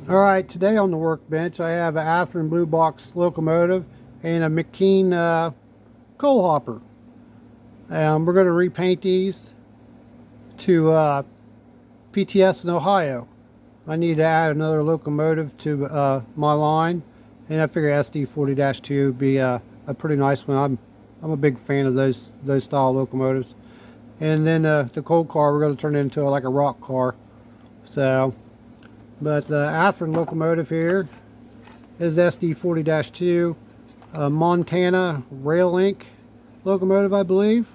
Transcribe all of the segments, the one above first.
Alright, today on the workbench I have an Athearn Blue Box locomotive and a McKean coal hopper. We're going to repaint these to PTS in Ohio. I need to add another locomotive to my line, and I figure SD40-2 would be a pretty nice one. I'm a big fan of those style locomotives. And then the coal car we're going to turn it into like a rock car. So, but the Athearn locomotive here is SD40-2, Montana Rail Link locomotive, I believe.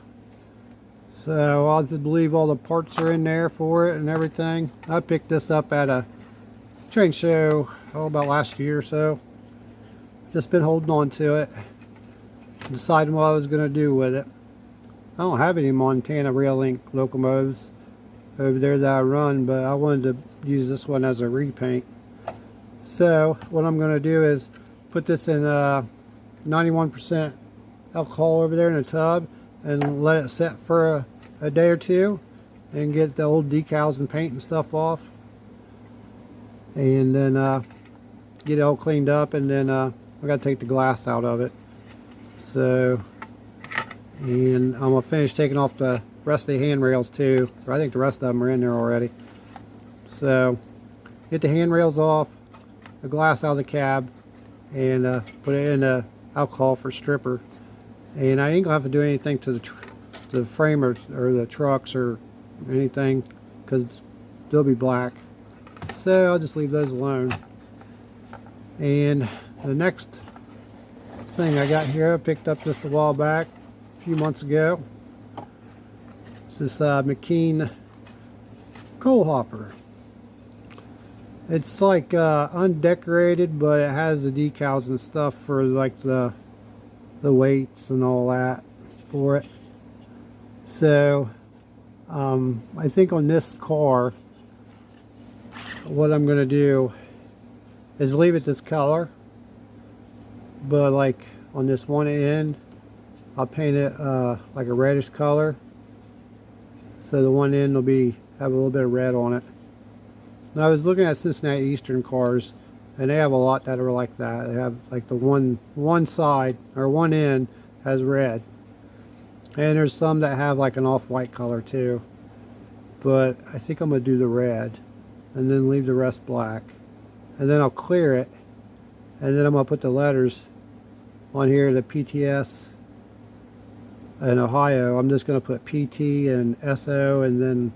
So I believe all the parts are in there for it and everything. I picked this up at a train show about last year or so. Just been holding on to it, deciding what I was going to do with it. I don't have any Montana Rail Link locomotives over there that I run, but I wanted to use this one as a repaint. So what I'm going to do is put this in 91% alcohol over there in a tub and let it set for a day or two and get the old decals and paint and stuff off, and then get it all cleaned up, and then I got to take the glass out of it. So, and I'm gonna finish taking off the rest of the handrails too. I think the rest of them are in there already. So get the handrails off, the glass out of the cab, and put it in the alcohol for stripper. And I ain't gonna have to do anything to the frame or the trucks or anything, because they'll be black. So I'll just leave those alone. And the next thing I got here, I picked up this a while back, a few months ago. It's this McKean coal hopper. It's like undecorated, but it has the decals and stuff for like the weights and all that for it. So I think on this car, what I'm going to do is leave it this color, but like on this one end I'll paint it like a reddish color, so the one end will have a little bit of red on it. And I was looking at Cincinnati Eastern cars, and they have a lot that are like that. They have like the one side or one end has red, and there's some that have like an off-white color too. But I think I'm gonna do the red and then leave the rest black, and then I'll clear it, and then I'm gonna put the letters on here, the PTS in Ohio. I'm just gonna put PT and SO, and then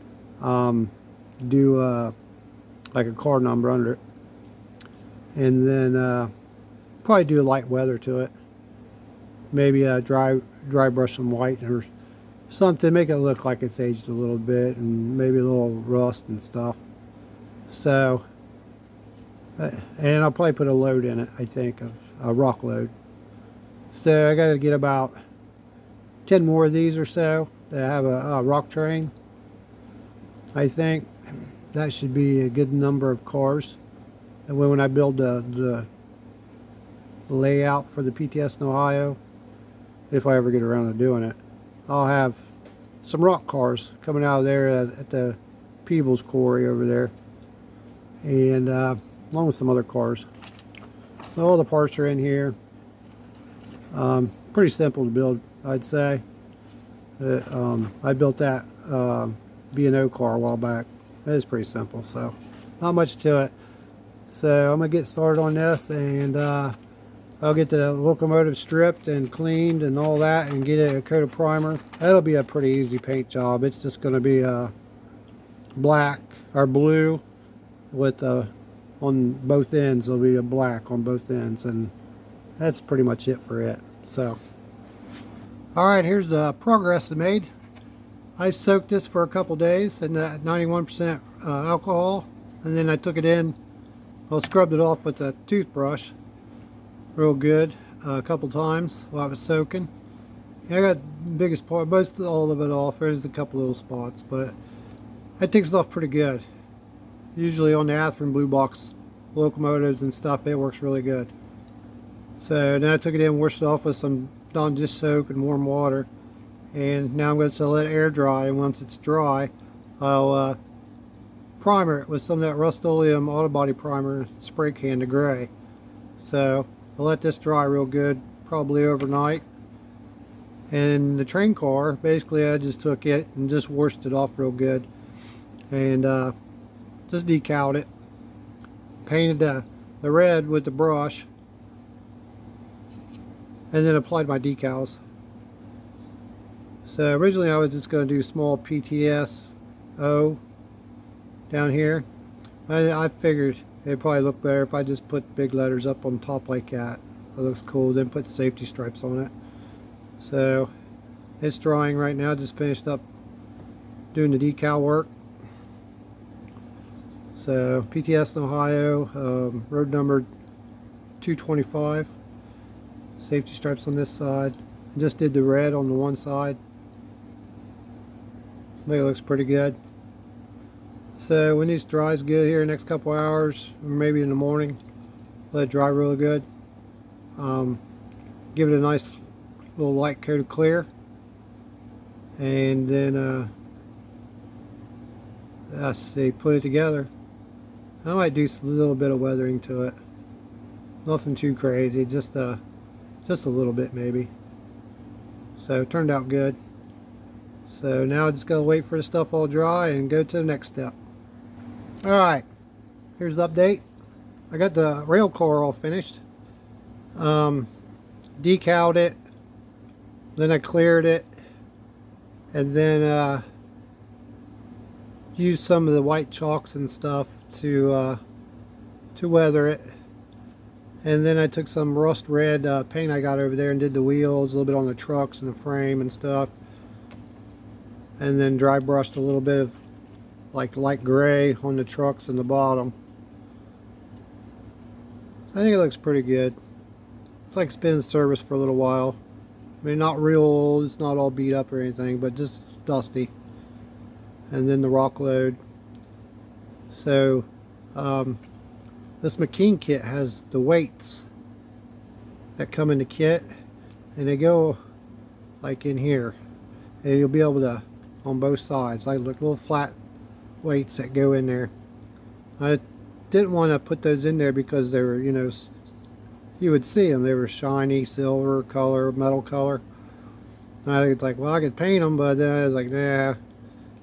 do like a car number under it, and then probably do light weather to it. Maybe dry brush some white or something, make it look like it's aged a little bit, and maybe a little rust and stuff. So, and I'll probably put a load in it, I think, of a rock load. So I got to get about 10 more of these or so that have a rock train. I think that should be a good number of cars. And when I build the layout for the PTS in Ohio, if I ever get around to doing it, I'll have some rock cars coming out of there at the Peebles quarry over there, and along with some other cars. So all the parts are in here. Pretty simple to build, I'd say. I built that B&O car a while back. It is pretty simple, so not much to it. So I'm gonna get started on this, and I'll get the locomotive stripped and cleaned and all that, and get it a coat of primer. That'll be a pretty easy paint job. It's just gonna be black or blue with on both ends. There'll be a black on both ends, and that's pretty much it for it. So, all right, here's the progress I made. I soaked this for a couple days in that 91% alcohol, and then I took it in. I scrubbed it off with a toothbrush real good a couple times while I was soaking. I got the biggest part, most all of it off. There's a couple little spots, but it takes it off pretty good. Usually on the Athearn Blue Box locomotives and stuff, it works really good. So then I took it in, washed it off with some Dawn dish soap and warm water, and now I'm going to let it air dry. And once it's dry, I'll primer it with some of that Rust-Oleum auto body primer spray can, the gray. So I'll let this dry real good, probably overnight. And the train car, basically I just took it and just washed it off real good, and just decaled it, painted the red with the brush, and then applied my decals. So originally I was just going to do small PTS O down here. I figured it'd probably look better if I just put big letters up on top like that. It looks cool. Then put safety stripes on it. So it's drying right now. Just finished up doing the decal work. So PTS Ohio, road number 225. Safety stripes on this side. I just did the red on the one side. I think it looks pretty good. So when these dries good here, next couple hours, or maybe in the morning, let it dry really good. Give it a nice little light coat of clear, and then let's see, put it together. I might do a little bit of weathering to it. Nothing too crazy, just a little bit maybe. So it turned out good. So now I just gotta wait for the stuff all dry and go to the next step. Alright, here's the update. I got the rail car all finished. Decaled it, then I cleared it, and then used some of the white chalks and stuff to weather it. And then I took some rust red paint I got over there and did the wheels, a little bit on the trucks and the frame and stuff. And then dry brushed a little bit of like light gray on the trucks and the bottom. I think it looks pretty good. It's like it's been in service for a little while. I mean, not real old, it's not all beat up or anything, but just dusty. And then the rock load. So this Maxine kit has the weights that come in the kit, and they go like in here, and you'll be able to, on both sides, like little flat weights that go in there. I didn't want to put those in there because they were, you know, you would see them, they were shiny silver color, metal color. And I was like, well, I could paint them, but then I was like, nah.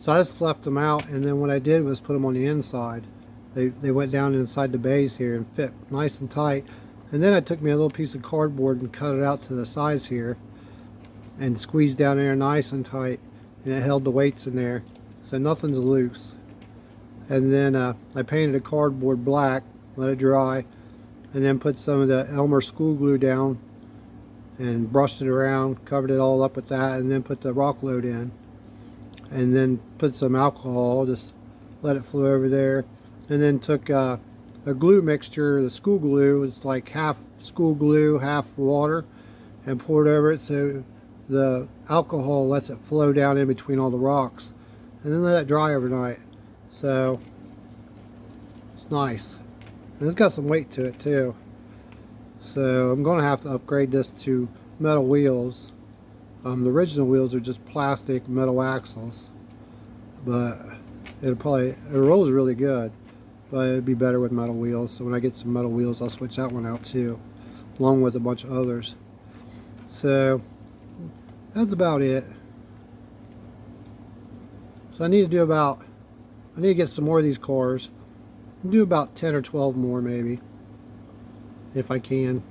So I just left them out, and then what I did was put them on the inside. They went down inside the base here and fit nice and tight. And then I took me a little piece of cardboard and cut it out to the size here and squeezed down there nice and tight, and it held the weights in there, so nothing's loose. And then I painted the cardboard black, let it dry, and then put some of the Elmer school glue down and brushed it around, covered it all up with that, and then put the rock load in, and then put some alcohol, just let it flow over there. And then took a glue mixture, the school glue, it's like half school glue, half water, and poured over it so the alcohol lets it flow down in between all the rocks, and then let it dry overnight. So it's nice, and it's got some weight to it too. So I'm gonna have to upgrade this to metal wheels. The original wheels are just plastic metal axles, but it rolls really good. But it'd be better with metal wheels. So when I get some metal wheels, I'll switch that one out too, along with a bunch of others. So that's about it. So I need to get some more of these cars. I'll do about 10 or 12 more maybe, if I can.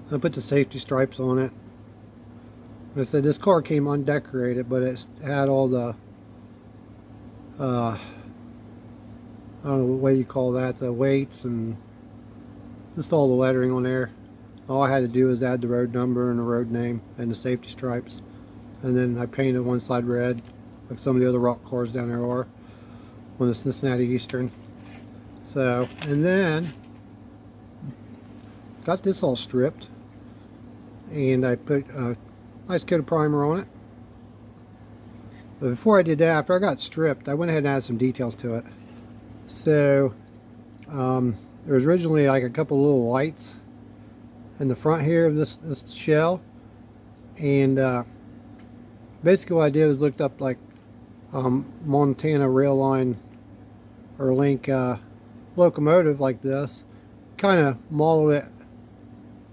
I put the safety stripes on it. Like I said, this car came undecorated, but it had all the I don't know what way you call that, the weights and just all the lettering on there. All I had to do was add the road number and the road name and the safety stripes, and then I painted one side red like some of the other rock cars down there are on the Cincinnati Eastern. So, and then got this all stripped, and I put a nice coat of primer on it. But before I did that, after I got stripped, I went ahead and added some details to it. So there was originally like a couple little lights in the front here of this shell, and basically what I did was looked up like Montana rail line or link locomotive like this. Kind of modeled it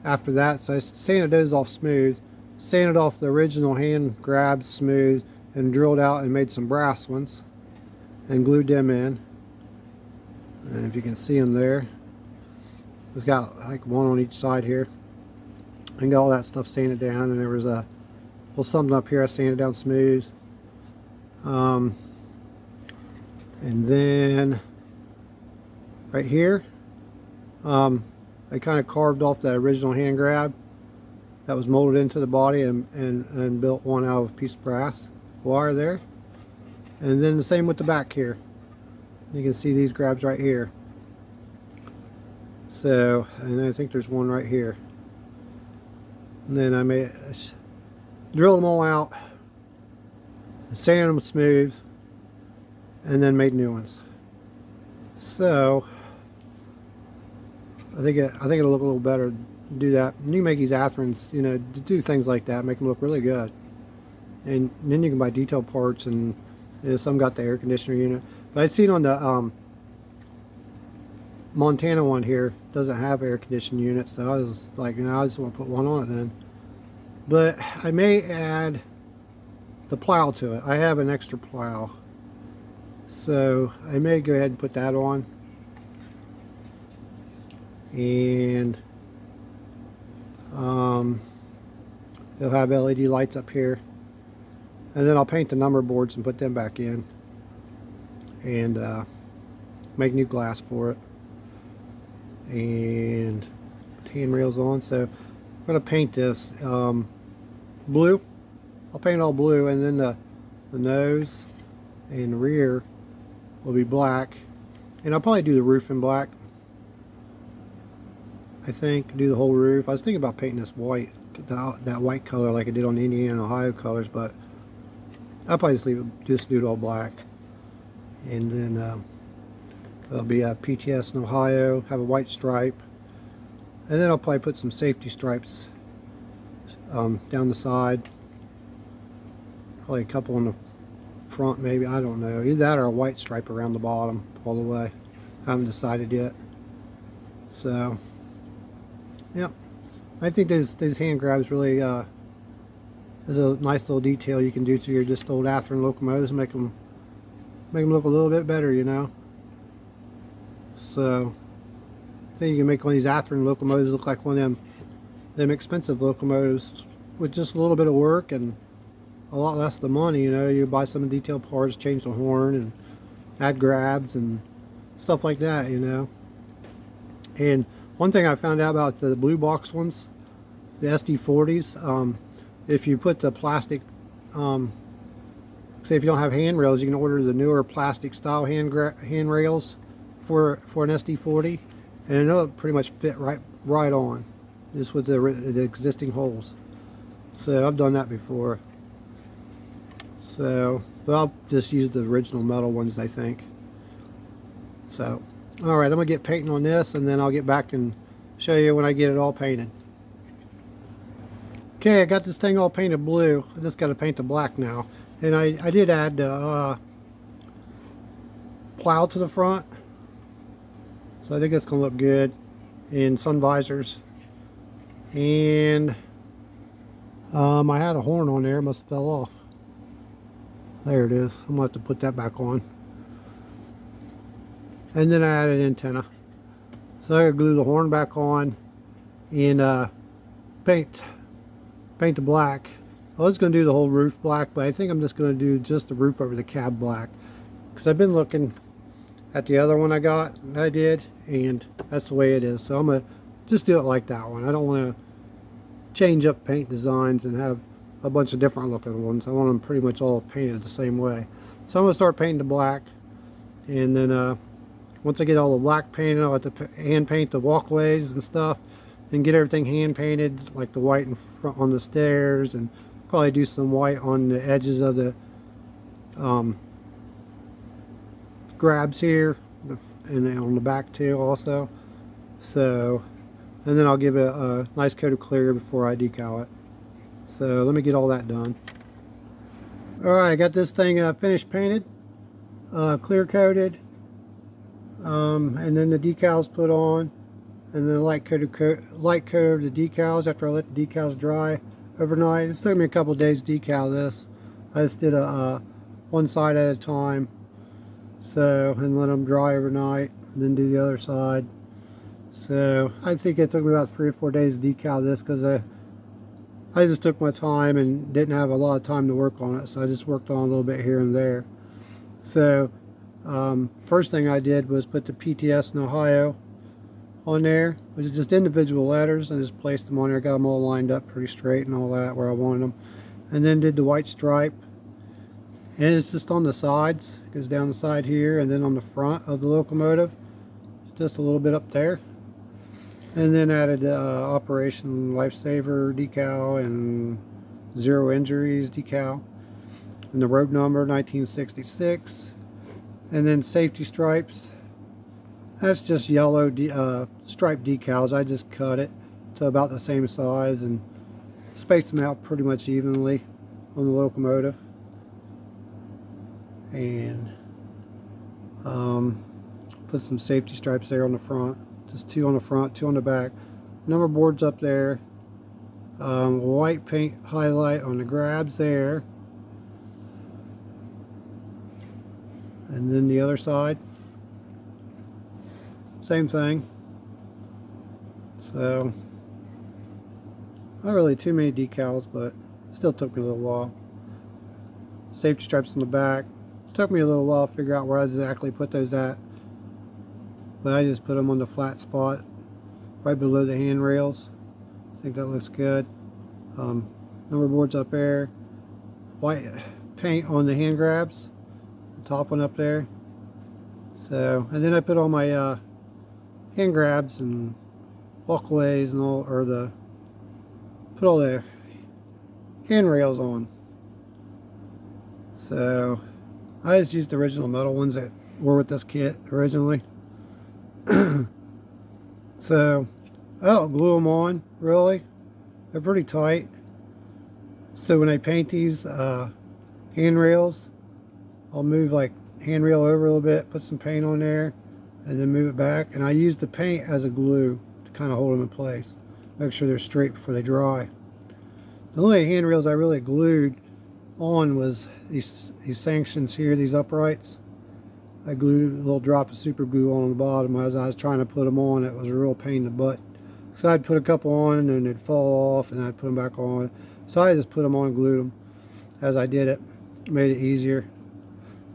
after that, so I sanded those off smooth, sanded off the original hand grabs smooth, and drilled out and made some brass ones and glued them in. And if you can see them there, it's got like one on each side here, and got all that stuff sanded down. And there was a little something up here I sanded down smooth. And then right here, I kind of carved off that original hand grab that was molded into the body, and built one out of a piece of brass wire there. And then the same with the back here. You can see these grabs right here. So, and I think there's one right here. And then I drilled them all out, sanded them smooth, and then made new ones. So I think it'll look a little better to do that. And you can make these Atherans, you know, to do things like that, make them look really good. And then you can buy detail parts, and you know, some got the air conditioner unit. But I seen on the Montana one here doesn't have air conditioning unit, so I was like, you know, I just want to put one on it then. But I may add the plow to it. I have an extra plow, so I may go ahead and put that on. And it'll have LED lights up here, and then I'll paint the number boards and put them back in, and make new glass for it, and put handrails on. So I'm going to paint this blue. I'll paint it all blue, and then the nose and the rear will be black, and I'll probably do the roof in black. I think do the whole roof. I was thinking about painting this white, that white color like I did on the Indiana and Ohio colors, but I'll probably just do it all black. And then there'll be a PTS in Ohio, have a white stripe, and then I'll probably put some safety stripes down the side. Probably a couple on the front, maybe, I don't know. Either that or a white stripe around the bottom all the way. I haven't decided yet. So, yep. I think those hand grabs really is a nice little detail you can do to your just old Athearn locomotives and make them look a little bit better, you know. So I think you can make one of these Athearn locomotives look like one of them expensive locomotives with just a little bit of work and a lot less the money, you know. You buy some detail parts, change the horn, and add grabs and stuff like that, you know. And one thing I found out about the blue box ones, the SD40s, if you put the plastic, say if you don't have handrails, you can order the newer plastic style handrails for an SD40, and it'll pretty much fit right on, just with the existing holes. So I've done that before. So, but I'll just use the original metal ones, I think. So, all right, I'm gonna get painting on this, and then I'll get back and show you when I get it all painted. Okay, I got this thing all painted blue. I just got to paint the black now. And I did add the plow to the front, so I think that's gonna look good. And sun visors. And I had a horn on there, must have fell off. There it is. I'm gonna have to put that back on. And then I added an antenna. So I gotta glue the horn back on and paint the black. I was gonna do the whole roof black, but I think I'm just gonna do just the roof over the cab black, because I've been looking at the other one I did, and that's the way it is. So I'm gonna just do it like that one. I don't want to change up paint designs and have a bunch of different looking ones. I want them pretty much all painted the same way. So I'm gonna start painting the black, and then once I get all the black painted, I'll have to hand paint the walkways and stuff, and get everything hand painted, like the white in front on the stairs, and probably do some white on the edges of the grabs here, and then on the back too also. So, and then I'll give it a nice coat of clear before I decal it. So let me get all that done. Alright, I got this thing finished painted, clear coated, and then the decals put on, and then light coat over the decals after I let the decals dry overnight. It took me a couple days to decal this. I just did a one side at a time, so, and let them dry overnight, and then do the other side. So I think it took me about 3 or 4 days to decal this because I just took my time and didn't have a lot of time to work on it, so I just worked on a little bit here and there. So first thing I did was put the PTS in Ohio on there, which is just individual letters, and just placed them on there. Got them all lined up pretty straight and all that where I wanted them, and then did the white stripe, and it's just on the sides. It goes down the side here, and then on the front of the locomotive, just a little bit up there. And then added Operation Lifesaver decal and Zero Injuries decal, and the road number 1966, and then safety stripes. That's just yellow stripe decals. I just cut it to about the same size and spaced them out pretty much evenly on the locomotive. And put some safety stripes there on the front. Just 2 on the front, 2 on the back. Number boards up there. White paint highlight on the grabs there. And then the other side, same thing. So, not really too many decals, but still took me a little while. Safety stripes on the back. Took me a little while to figure out where I exactly put those at, but I just put them on the flat spot right below the handrails. I think that looks good. Number boards up there. White paint on the hand grabs. The top one up there. So, and then I put all my hand grabs and walkways and all, or put all the handrails on. So I just used the original metal ones that were with this kit originally. So I don't glue them on, really. They're pretty tight. So when I paint these handrails, I'll move like handrail over a little bit, put some paint on there, and then move it back. And I use the paint as a glue to kind of hold them in place. Make sure they're straight before they dry. The only handrails I really glued on was these sanctions here, these uprights. I glued a little drop of super glue on the bottom as I was trying to put them on. It was a real pain in the butt. So I'd put a couple on and then they'd fall off, and I'd put them back on. So I just put them on and glued them as I did it. Made it easier.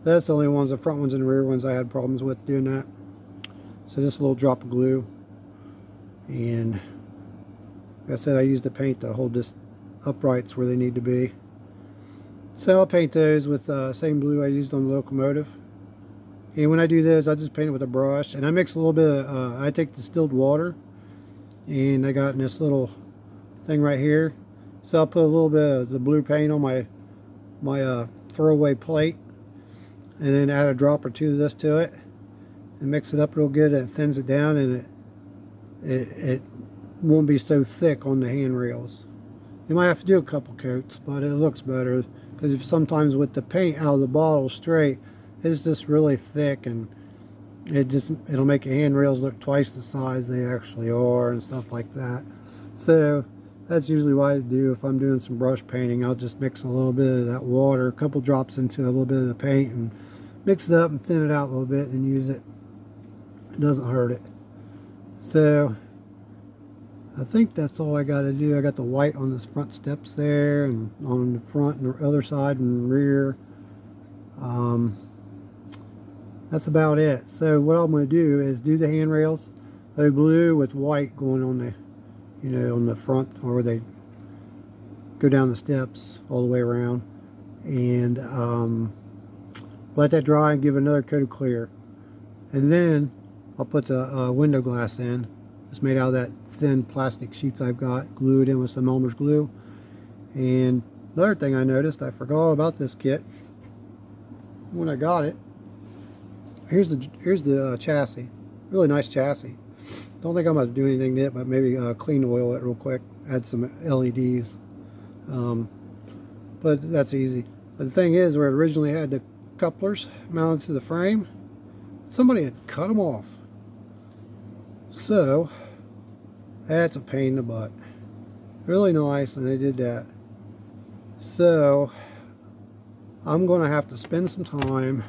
That's the only ones, the front ones and the rear ones, I had problems with doing that. So just a little drop of glue. And like I said, I used the paint to hold this uprights where they need to be. So I'll paint those with the same blue I used on the locomotive. And when I do this, I just paint it with a brush. And I mix a little bit of, I take distilled water. And I got in this little thing right here. So I'll put a little bit of the blue paint on my throwaway plate. And then add a drop or two of this to it. And mix it up real good. And it thins it down, and it won't be so thick on the handrails. You might have to do a couple coats, but it looks better. Because if sometimes with the paint out of the bottle straight, it's just really thick, and it'll make your handrails look twice the size they actually are and stuff like that. So that's usually what I do if I'm doing some brush painting. I'll just mix a little bit of that water, a couple drops into a little bit of the paint, and mix it up and thin it out a little bit and use it. It doesn't hurt it. So I think that's all I got to do. I got the white on the front steps there, and on the front and the other side and rear. That's about it. So what I'm going to do is do the handrails, the blue with white going on the, on the front, or where they go down the steps all the way around, and let that dry and give it another coat of clear. And then I'll put the window glass in. It's made out of that thin plastic sheets I've got, glued in with some Elmer's glue. And another thing I noticed, I forgot about this kit when I got it. Here's the chassis. Really nice chassis. Don't think I'm going to do anything to it, but maybe clean oil it real quick. Add some LEDs. But that's easy. But the thing is, where it originally had the couplers mounted to the frame, somebody had cut them off. So that's a pain in the butt. Really nice, and they did that. So I'm going to have to spend some time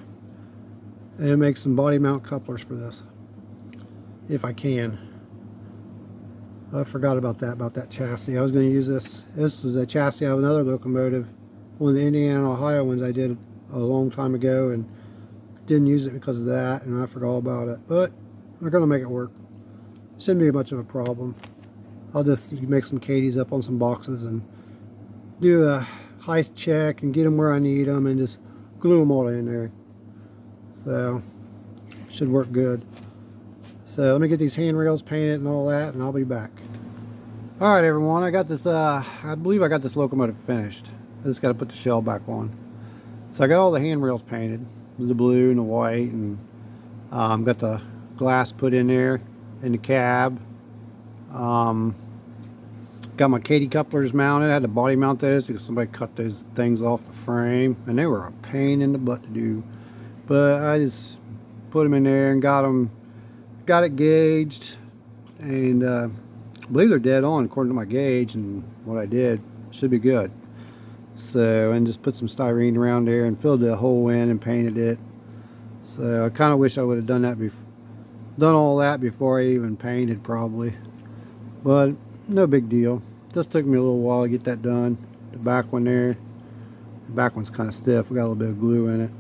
and make some body mount couplers for this, if I can. I forgot about that chassis. I was going to use this. This is a chassis of another locomotive, one of the Indiana, Ohio ones I did a long time ago, and didn't use it because of that, and I forgot all about it. But we're going to make it work. Shouldn't be much of a problem. I'll just make some Katie's up on some boxes and do a height check and get them where I need them and just glue them all in there. So should work good. So let me get these handrails painted and all that, and I'll be back. All right, everyone, I got this. I believe I got this locomotive finished. I just got to put the shell back on. So I got all the handrails painted, the blue and the white, and got the glass put in there in the cab. Got my Katie couplers mounted. I had to body mount those because somebody cut those things off the frame, and they were a pain in the butt to do. But I just put them in there and got it gauged, and I believe they're dead on according to my gauge and what I did. Should be good. So, and just put some styrene around there and filled the hole in and painted it. So I kind of wish I would have done that done all that before I even painted, probably. But no big deal. Just took me a little while to get that done. The back one there, the back one's kind of stiff. We got a little bit of glue in it.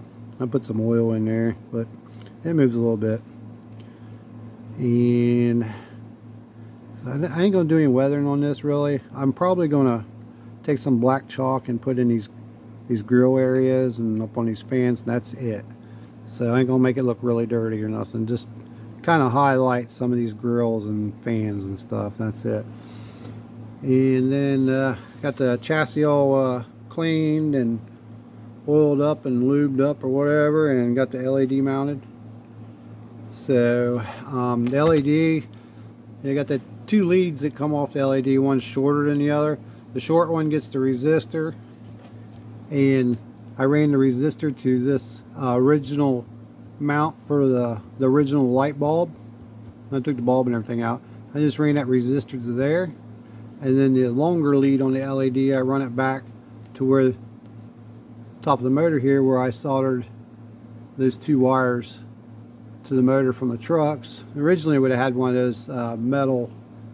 I put some oil in there, but it moves a little bit. And I ain't gonna do any weathering on this really. I'm probably gonna take some black chalk and put in these grill areas and up on these fans, and that's it. So I ain't gonna make it look really dirty or nothing. Just kind of highlight some of these grills and fans and stuff. That's it. And then got the chassis all cleaned and oiled up and lubed up or whatever, and got the LED mounted. So the LED, you got the two leads that come off the LED. One's shorter than the other. The short one gets the resistor, and I ran the resistor to this original mount for the original light bulb. I took the bulb and everything out. I just ran that resistor to there, and then the longer lead on the LED, I run it back to where top of the motor here, where I soldered those two wires to the motor from the trucks. Originally I would have had one of those metal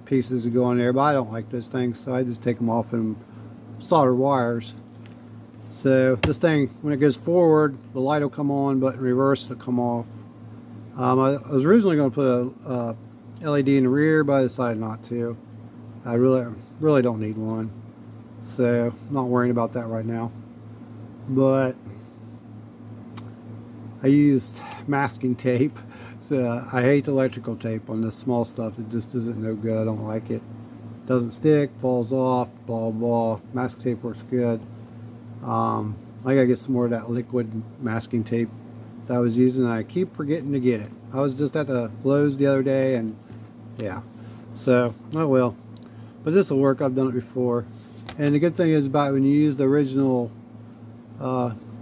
pieces to go on there, but I don't like those things, so I just take them off and solder wires. So this thing, when it goes forward, the light will come on, but in reverse it'll come off. I was originally going to put a LED in the rear, but I decided not to. I really don't need one, so I'm not worrying about that right now. But I used masking tape. So I hate electrical tape on this small stuff. It just isn't no good. I don't like it. Doesn't stick, falls off, blah blah. Masking tape works good. I gotta get some more of that liquid masking tape that I was using. I keep forgetting to get it. I was just at the Lowe's the other day, and yeah. So oh well. But this will work. I've done it before. And the good thing is about when you use the original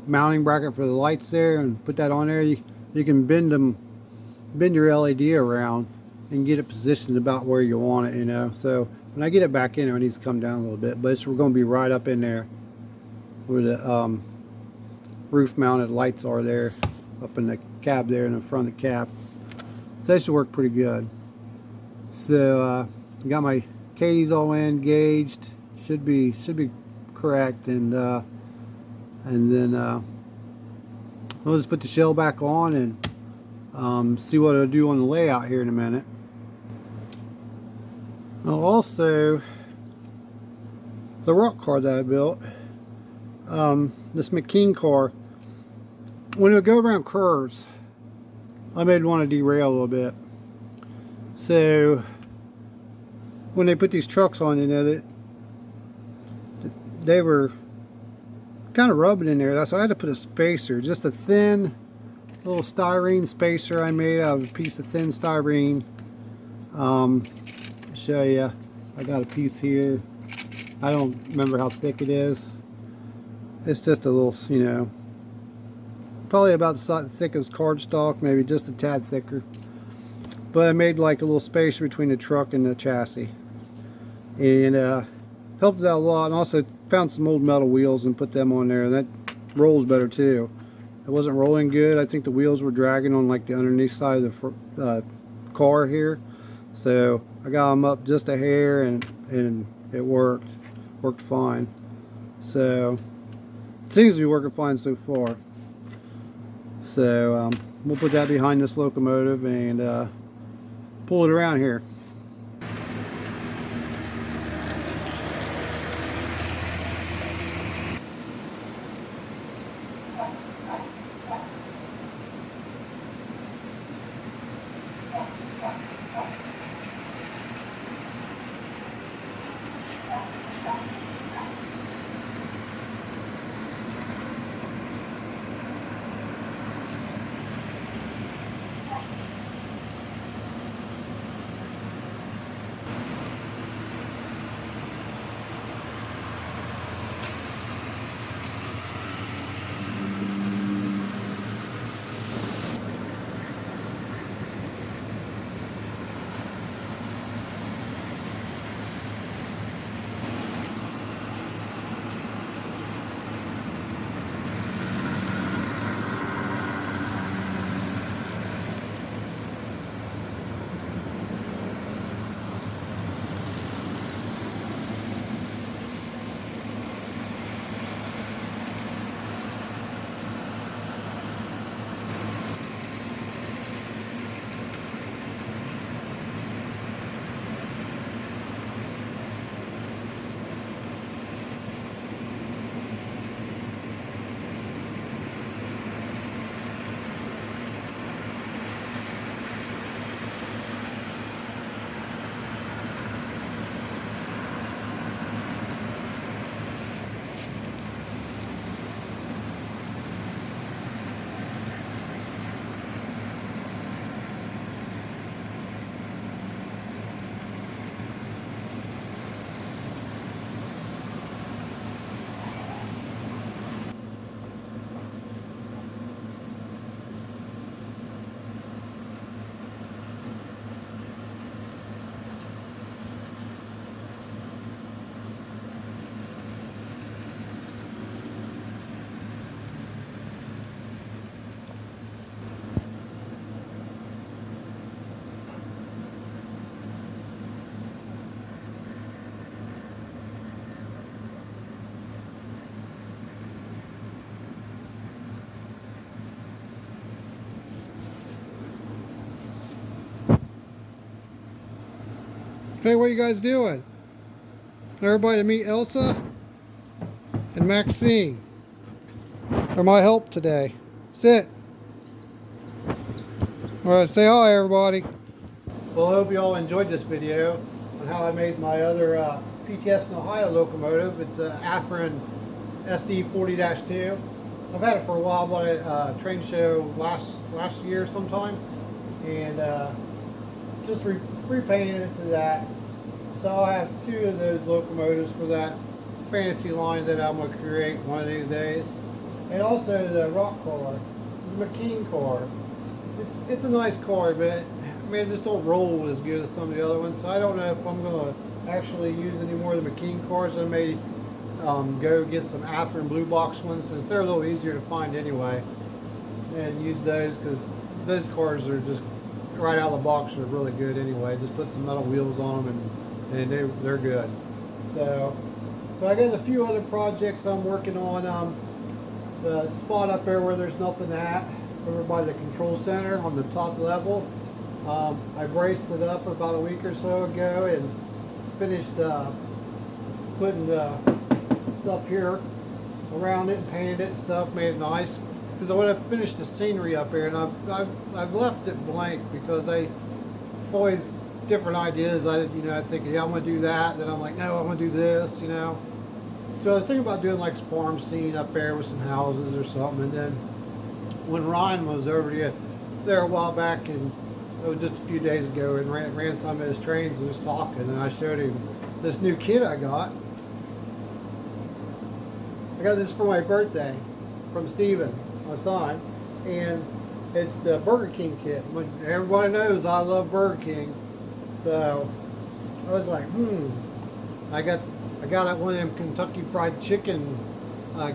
mounting bracket for the lights there and put that on there, you can bend your LED around and get it positioned about where you want it, you know. So when I get it back in there, it needs to come down a little bit, but we're going to be right up in there where the roof mounted lights are there, up in the cab there in the front of the cab. So that should work pretty good. So got my Katie's all in, gauged, should be correct, and then we'll just put the shell back on and see what it'll do on the layout here in a minute. Now also, the rock car that I built, this McKean car, when it would go around curves, I made it want to derail a little bit. So when they put these trucks on, you know, they were kind of rubbing in there. So I had to put a spacer, just a thin little styrene spacer I made out of a piece of thin styrene. I'll show you. I got a piece here. I don't remember how thick it is. It's just a little, you know, probably about as thick as cardstock, maybe just a tad thicker. But I made like a little space between the truck and the chassis, and helped it out a lot. And also found some old metal wheels and put them on there, and that rolls better too. It wasn't rolling good. I think the wheels were dragging on like the underneath side of the car here, so I got them up just a hair, and it worked fine. So it seems to be working fine so far. So we'll put that behind this locomotive and pull it around here. Hey, what are you guys doing? Everybody to meet Elsa and Maxine. They're my help today. Sit. Alright, say hi everybody. Well, I hope you all enjoyed this video on how I made my other PTS Ohio locomotive. It's an Athearn SD40-2. I've had it for a while, bought it at a train show last year sometime, and just repainted it to that. So I have two of those locomotives for that fantasy line that I'm going to create one of these days. And also the rock car, the McKean car. It's a nice car, but I mean, it just don't roll as good as some of the other ones. So I don't know if I'm going to actually use any more of the McKean cars. I may go get some Athearn blue box ones, since they're a little easier to find anyway, and use those, because those cars are just right out of the box are really good anyway. Just put some metal wheels on them and they're good. So I got a few other projects I'm working on. The spot up there where there's nothing at, over by the control center on the top level, I braced it up about a week or so ago and finished putting stuff here around it and painted it and stuff, made it nice. Because I want to finish the scenery up here, and I've left it blank because I've always different ideas. I think, yeah, I want to do that. Then I'm like, no, I want to do this. So I was thinking about doing like a farm scene up there with some houses or something. And then when Ryan was over there a while back, and it was just a few days ago, and ran some of his trains and was talking, and I showed him this new kit I got. I got this for my birthday from Steven, my son, and it's the Burger King kit. Everybody knows I love Burger King, so I was like, I got one of them Kentucky Fried Chicken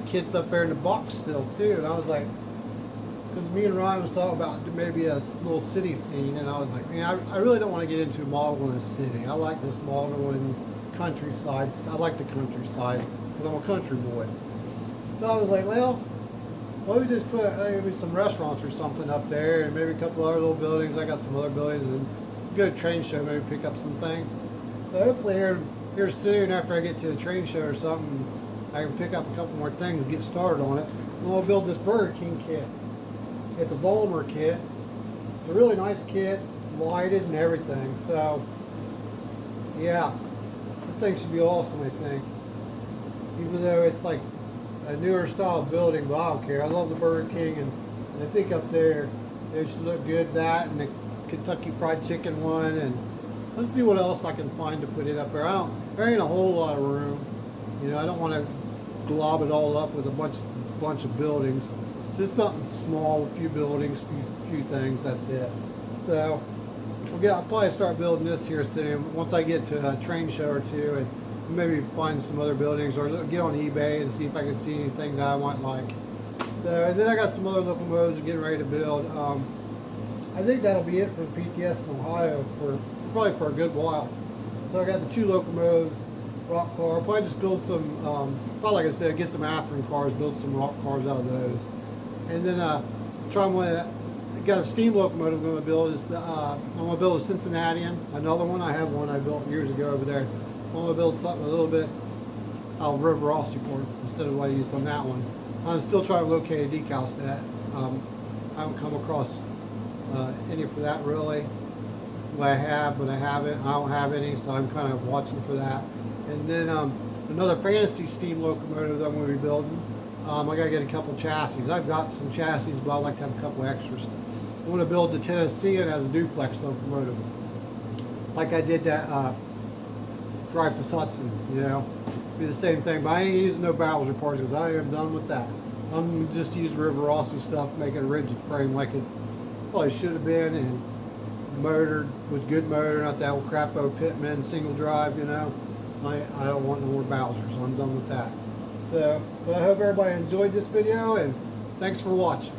kits up there in the box still too, and I was like, because me and Ryan was talking about maybe a little city scene, and I was like, man, I really don't want to get into modeling a city. I like this modeling countryside. I like the countryside because I'm a country boy. So I was like, well, why don't we just put maybe some restaurants or something up there, and maybe a couple other little buildings. I got some other buildings, and go to a train show, maybe pick up some things. So hopefully here soon, after I get to a train show or something, I can pick up a couple more things and get started on it. And I'll build this Burger King kit. It's a Volmer kit. It's a really nice kit, lighted and everything. So yeah, this thing should be awesome, I think. Even though it's like a newer style building, but I don't care. I love the Burger King, and I think up there it should look good. That and the Kentucky Fried Chicken one, and let's see what else I can find to put it up there. There ain't a whole lot of room. You know, I don't want to glob it all up with a bunch of buildings. Just something small, a few buildings, few things. That's it. So I'll probably start building this here soon. Once I get to a train show or two, and maybe find some other buildings, or get on eBay and see if I can see anything that I might like. So, and then I got some other locomotives I'm getting ready to build. I think that'll be it for PTS Ohio probably for a good while. So I got the 2 locomotives, rock car. I'll probably just build some, probably like I said, get some Athearn cars, build some rock cars out of those. And then try one. Got a steam locomotive I'm going to build. I'm going to build a Cincinnatian. Another one. I have one I built years ago over there. I'm going to build something a little bit out of River Rossi for instead of what I used on that one. I'm still trying to locate a decal set. I haven't come across any for that really. What I have, but I haven't. I don't have any, so I'm kind of watching for that. And then another fantasy steam locomotive that I'm going to be building. I gotta get a couple chassis. I've got some chassis, but I'd like to have a couple extras. I want to build the Tennessean as a duplex locomotive, like I did that Dreyfuss Hudson. You know, be the same thing. But I ain't using no barrels or parts because I am done with that. I'm just using River Rossi stuff, make it a rigid frame like it probably should have been, and motored with good motor, not that old crapo Pitman single drive. You know, I don't want no more Bowsers, so I'm done with that. So, but I hope everybody enjoyed this video, and thanks for watching.